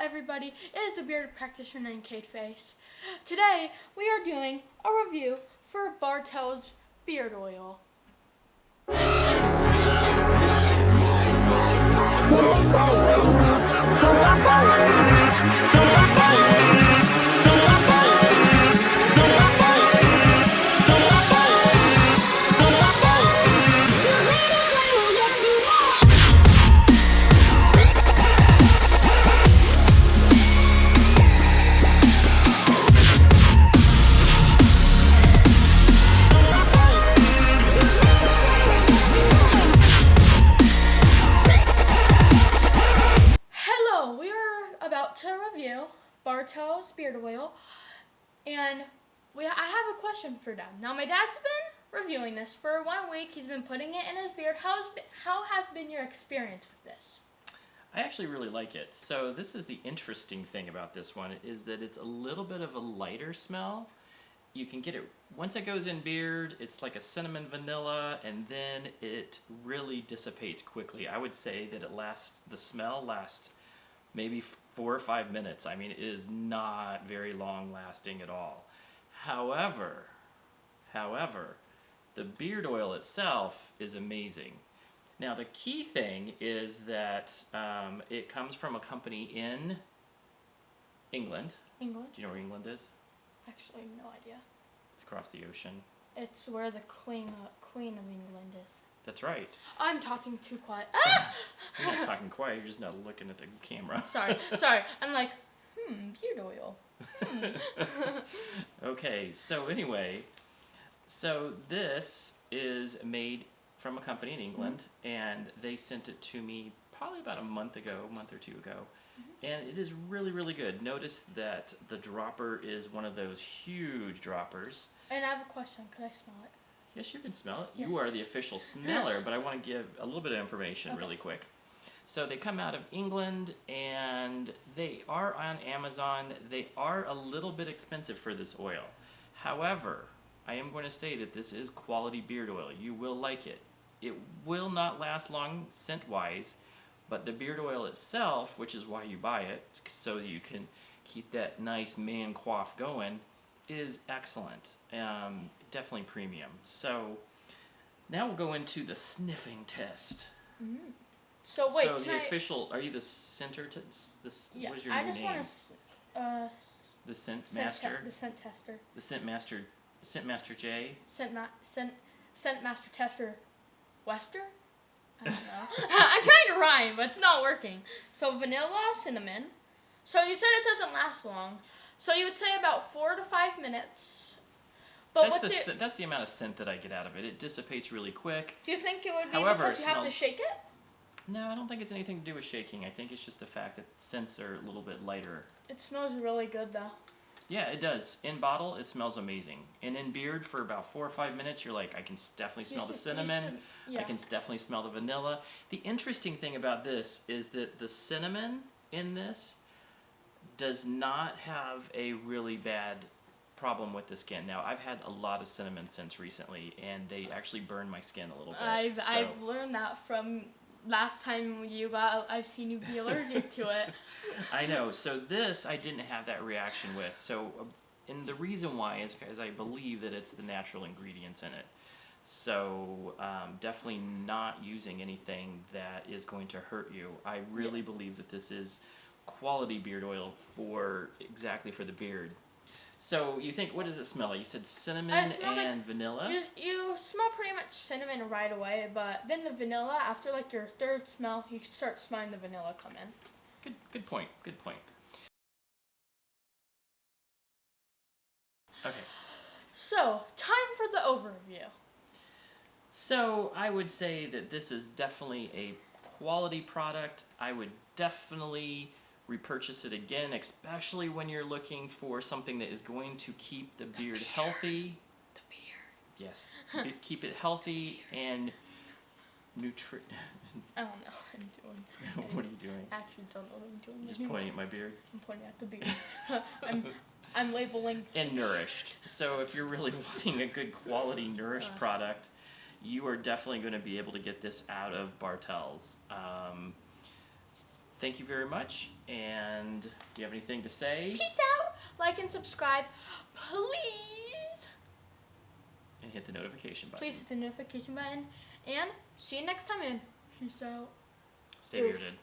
everybody, it is the bearded practitioner named Kate Face. Today we are doing a review for Bartels Beard Oil. To review Bartels Beard Oil, and I have a question for Dad. Now, my dad's been reviewing this for 1 week. He's been putting it in his beard. How has been your experience with this? I actually really like it. So this is the interesting thing about this one, is that it's a little bit of a lighter smell. You can get it, once it goes in beard, it's like a cinnamon vanilla, and then it really dissipates quickly. I would say that the smell lasts maybe 4 or 5 minutes. I mean, it is not very long lasting at all. However, the beard oil itself is amazing. Now, the key thing is that it comes from a company in England. England? Do you know where England is? Actually, no idea. It's across the ocean. It's where the Queen of England is. That's right. I'm talking too quiet. You're not talking quiet, you're just not looking at the camera. Sorry. I'm like, beard oil. Okay, so anyway, this is made from a company in England, and they sent it to me probably about a month or two ago, and it is really, really good. Notice that the dropper is one of those huge droppers. And I have a question. Could I smell it? Yes, you can smell it. Yes. You are the official smeller, but I want to give a little bit of information really quick. So they come out of England, and they are on Amazon. They are a little bit expensive for this oil. However, I am going to say that this is quality beard oil. You will like it. It will not last long scent-wise, but the beard oil itself, which is why you buy it, so you can keep that nice man coif going, is excellent. Definitely premium. So now we'll go into the sniffing test. So wait, so official, are you the center? Yeah, what is your I name? just want to. The scent master. The scent tester. The scent master. Scent master J. Scent master tester. Wester. I don't know. I'm trying to rhyme, but it's not working. So vanilla, cinnamon. So you said it doesn't last long. So you would say about 4 to 5 minutes. But that's the amount of scent that I get out of it. It dissipates really quick. Do you think it would be However, because you have to shake it? No, I don't think it's anything to do with shaking. I think it's just the fact that scents are a little bit lighter. It smells really good, though. Yeah, it does. In bottle, it smells amazing. And in beard, for about 4 or 5 minutes, you're like, I can definitely smell the cinnamon. I can definitely smell the vanilla. The interesting thing about this is that the cinnamon in this does not have a really bad problem with the skin. Now, I've had a lot of cinnamon scents recently, and they actually burn my skin a little bit. I've learned that from last time I've seen you be allergic to it. I know. So this, I didn't have that reaction with. So, and the reason why is because I believe that it's the natural ingredients in it. So, definitely not using anything that is going to hurt you. I really believe that this is quality beard oil exactly for the beard. So you think, what does it smell like? You said cinnamon and vanilla? You smell pretty much cinnamon right away, but then the vanilla, after like your third smell, you start smelling the vanilla come in. Good point. Okay. So, time for the overview. So I would say that this is definitely a quality product. I would definitely repurchase it again, especially when you're looking for something that is going to keep the beard healthy. The beard. Yes. Keep it healthy and I don't know what I'm doing. What are you doing? I actually don't know what I'm doing. Just pointing at my beard? I'm pointing at the beard. I'm labeling. And nourished. So if you're really wanting a good quality nourished product, you are definitely going to be able to get this out of Bartels. thank you very much. And do you have anything to say? Peace out. Like and subscribe, please. And hit the notification button. Please hit the notification button. And see you next time in. Peace out. Stay bearded.